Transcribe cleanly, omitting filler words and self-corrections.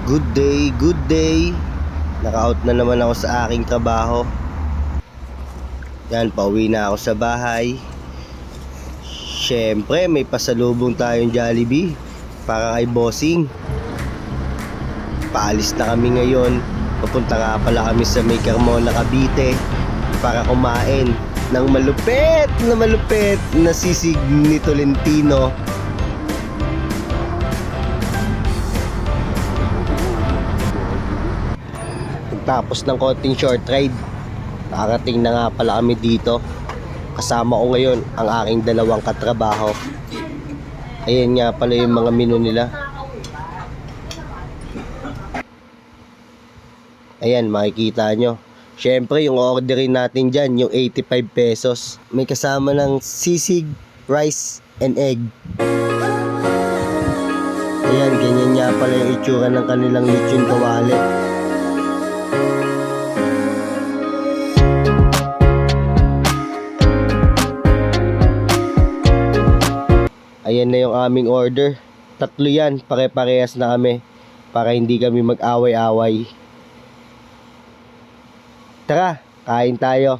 Good day, good day. Naka-out na naman ako sa aking trabaho. Yan, pauwi na ako sa bahay. Syempre, may pasalubong tayong Jollibee para kay Bossing. Paalis na kami ngayon. Papunta nga pala kami sa May Carmona, Cavite para kumain ng malupit na sisig ni Tolentino. Tapos ng konting short ride, nakarating na nga pala kami dito. Kasama ko ngayon ang aking dalawang katrabaho. Ayan nga pala yung mga menu nila. Ayan, makikita nyo. Syempre, yung orderin natin dyan, yung 85 pesos. May kasama ng sisig, rice, and egg. Ayan, ganyan nga pala yung itsura ng kanilang lechon kawali. Ayan na yung aming order. 3 yan, pare-parehas na kami para hindi kami mag-away-away. Tara, kain tayo.